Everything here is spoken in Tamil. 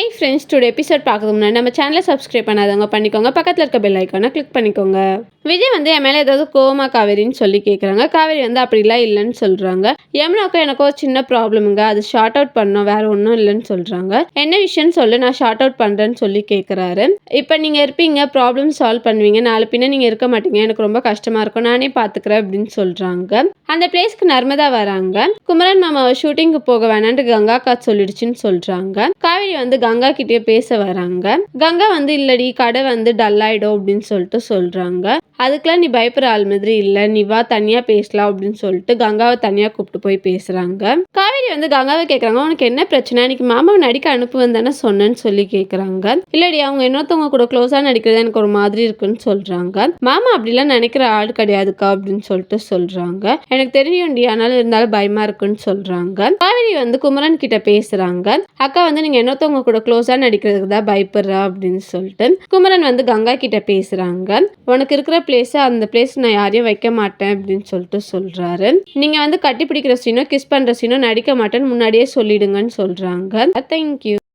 ஹாய் ஃப்ரெண்ட்ஸ், டுடே எபிசோட் பார்க்கறதுக்கு முன்னாடி நம்ம சேனலை சப்ஸ்கிரைப் பண்ணாதவங்க பண்ணிக்கோங்க. பக்கத்தில் இருக்க பெல் ஐக்கானை கிளிக் பண்ணிக்கோங்க. விஜய் என் மேலே ஏதாவது கோவமா காவேரின்னு சொல்லி கேட்குறாங்க. காவேரி அப்படிலாம் இல்லைன்னு சொல்கிறாங்க. யமுனாக்கும் எனக்கும் ஒரு சின்ன ப்ராப்ளமுங்க, அது ஷார்ட் அவுட் பண்ணோம், வேறு ஒன்றும் இல்லைன்னு சொல்கிறாங்க. என்ன விஷயம்னு சொல்லி நான் ஷார்ட் அவுட் பண்ணுறேன்னு சொல்லி கேட்குறாரு. இப்போ நீங்கள் இருப்பீங்க, ப்ராப்ளம் சால்வ் பண்ணுவீங்க, நாலு பின்ன நீங்கள் இருக்க மாட்டீங்க, எனக்கு ரொம்ப கஷ்டமாக இருக்கும், நானே பார்த்துக்கிறேன் அப்படின்னு சொல்கிறாங்க. அந்த பிளேஸ்க்கு நர்மதா வராங்க. குமரன் மாமா ஷூட்டிங்க்கு போக வேணான்ட்டு கங்கா அக்கா சொல்லிடுச்சுன்னு சொல்கிறாங்க. காவேரி கங்கா கிட்டே பேச வராங்க. கங்கா இல்லடி, கடை டல் ஆயிடும் அப்படின்னு சொல்லிட்டு சொல்றாங்க. அதுக்கெல்லாம் நீ பயப்படுற ஆள் மாதிரி இல்ல, நீ வா தனியா பேசலாம் அப்படின்னு சொல்லிட்டு கங்காவை தனியா கூப்பிட்டு போய் பேசுறாங்க. காவேரி கங்காவை கேட்கறாங்க, உனக்கு என்ன பிரச்சனை, இன்னைக்கு மாமாவை நடிக்க அனுப்புவேன் தானே சொன்னேன்னு சொல்லி கேட்கறாங்க. இல்லடி, அவங்க இன்னொருத்தவங்க கூட க்ளோஸா நடிக்கிறது எனக்கு ஒரு மாதிரி இருக்குன்னு சொல்றாங்க. மாமா அப்படிலாம் நினைக்கிற ஆள் கிடையாதுக்கா அப்படின்னு சொல்லிட்டு சொல்றாங்க. எனக்கு தெரியும்டி, ஆனாலும் இருந்தாலும் பயமா இருக்குன்னு சொல்றாங்க. காவேரி குமரன் கிட்ட பேசுறாங்க. அக்கா நீங்க இன்னொருத்தவங்க கூட க்ளோஸா நடிக்கிறதுக்கு தான் பயப்படுறா அப்படின்னு சொல்லிட்டு குமரன் கங்கா கிட்ட பேசுறாங்க. உனக்கு இருக்கிற பிளேஸ், அந்த பிளேஸ் நான் யாரையும் வைக்க மாட்டேன் அப்படின்னு சொல்லிட்டு சொல்றாரு. நீங்க கட்டி பிடிக்கிற சீனோ கிஸ் பண்ற சீனோ நடிக்க மாட்டேன்னு முன்னாடியே சொல்லிடுங்கன்னு சொல்றாங்க. தேங்க்யூ.